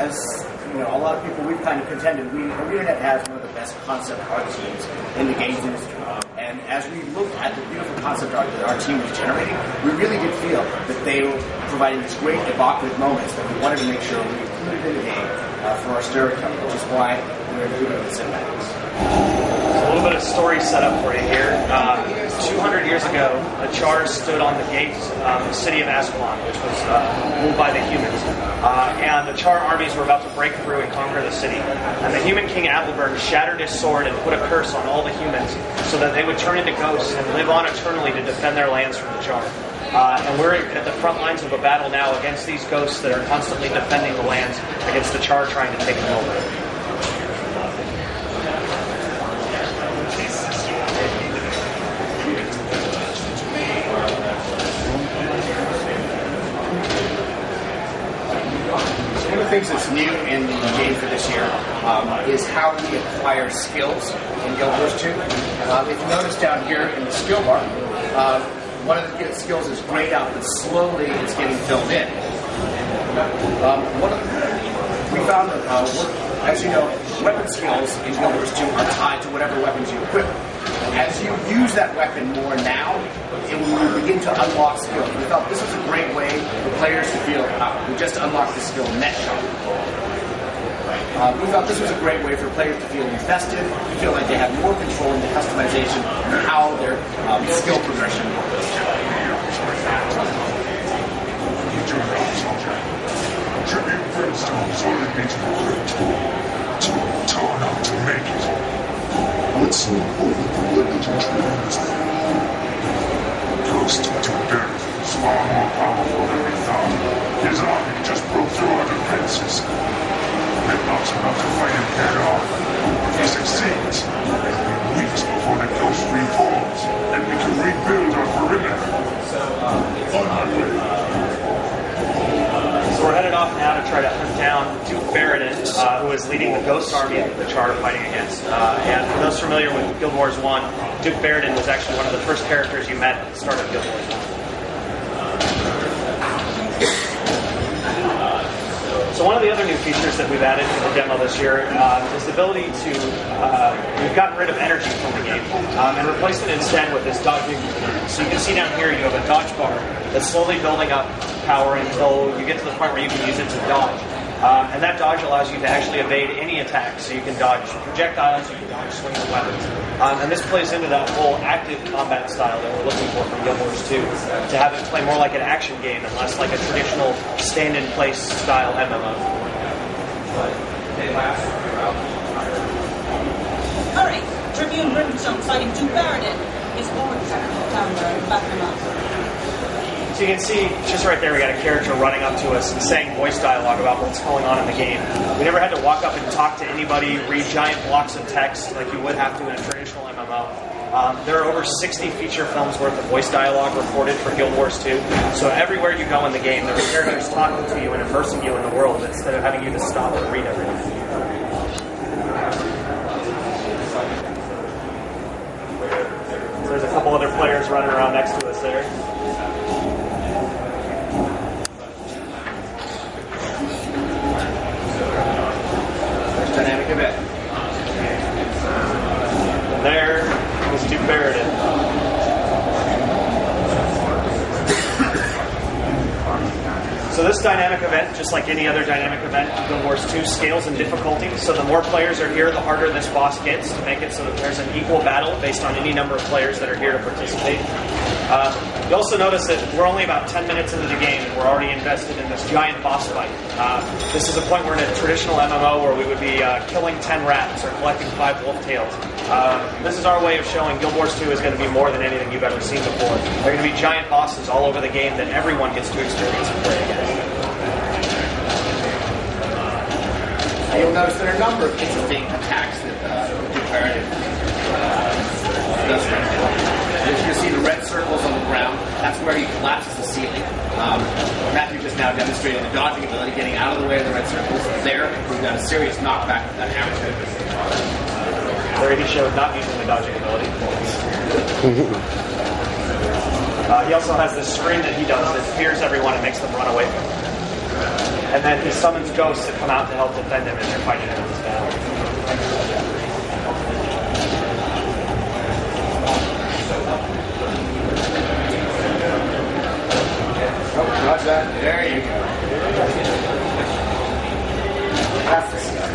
as a lot of people, we've kind of contended, ArenaNet has one of the best concept art teams in the games industry. And as we looked at the beautiful concept art that our team was generating, we really did feel that they were providing these great evocative moments that we wanted to make sure we included in the game for our storytelling, which is why we're including the cinematics. So a little bit of story setup for you here. 200 years ago, the Charr stood on the gates of the city of Ascalon, which was ruled by the humans. And the Charr armies were about to break through and conquer the city. And the human king Adalbert shattered his sword and put a curse on all the humans so that they would turn into ghosts and live on eternally to defend their lands from the Charr. And we're at the front lines of a battle now against these ghosts that are constantly defending the lands against the Charr trying to take them over. One of the things that's new in the game for this year is how we acquire skills in Guild Wars 2. If you notice down here in the skill bar, one of the skills is grayed out, but slowly it's getting filled in. We found that, as you know, weapon skills in Guild Wars 2 are tied to whatever weapons you equip. As you use that weapon more now, it will begin to unlock skills. We felt this was a great way for players to feel, we just unlocked the skill net shot. We thought this was a great way for players to feel invested, to feel like they have more control in the customization of how their skill progression works. Tribute brimstones on the beach torn up to make it. What's so important for what did you choose? Ghost to Barrett is far more powerful than we thought. His army just broke through our defenses. We're not enough to fight him head on. If he succeeds, it'll be weeks before the ghost reforms, and we can rebuild our perimeter. On our way. So we're headed off now to try to hunt down Duke Baradin, who is leading the Ghost Army that the Charr are fighting against. And for those familiar with Guild Wars 1, Duke Baradin was actually one of the first characters you met at the start of Guild Wars 1. So one of the other new features that we've added to the demo this year is the ability to, we've gotten rid of energy from the game and replaced it instead with this dodging. So you can see down here you have a dodge bar that's slowly building up power until you get to the point where you can use it to dodge. And that dodge allows you to actually evade any attack. So you can dodge projectiles, you can dodge swinging weapons. And this plays into that whole active combat style that we're looking for from Guild Wars 2, to have it play more like an action game and less like a traditional stand-in-place style MMO. Alright, Tribune Brimstone fighting Duke Baradin is forward down there, back them up. So you can see, just right there, we got a character running up to us and saying voice dialogue about what's going on in the game. We never had to walk up and talk to anybody, read giant blocks of text like you would have to in a traditional MMO. There are over 60 feature films worth of voice dialogue recorded for Guild Wars 2. So everywhere you go in the game, there are characters talking to you and immersing you in the world instead of having you to stop and read everything. So there's a couple other players running around next to us there. Dynamic event. And there was Duke Baradin. So this dynamic event, just like any other dynamic event in Guild Wars 2, scales in difficulty. So the more players are here, the harder this boss gets, to make it so that there's an equal battle based on any number of players that are here to participate. You also notice that we're only about 10 minutes into the game and we're already invested in this giant boss fight. This is a point where in a traditional MMO where we would be killing 10 rats or collecting 5 wolf tails. This is our way of showing Guild Wars 2 is going to be more than anything you've ever seen before. There are going to be giant bosses all over the game that everyone gets to experience and play against. You'll notice there are a number of interesting attacks that Duke Baradin does. As you can see the red circles on the ground, that's where he collapses the ceiling. Matthew just now demonstrated the dodging ability, getting out of the way of the red circles. There, we've got a serious knockback with that hammer. There he showed not using the dodging ability. He also has this scream that he does that fears everyone and makes them run away from him. And then he summons ghosts that come out to help defend him, and they're fighting him in this battle. Oh, dodge that. There you go. That's the stuff.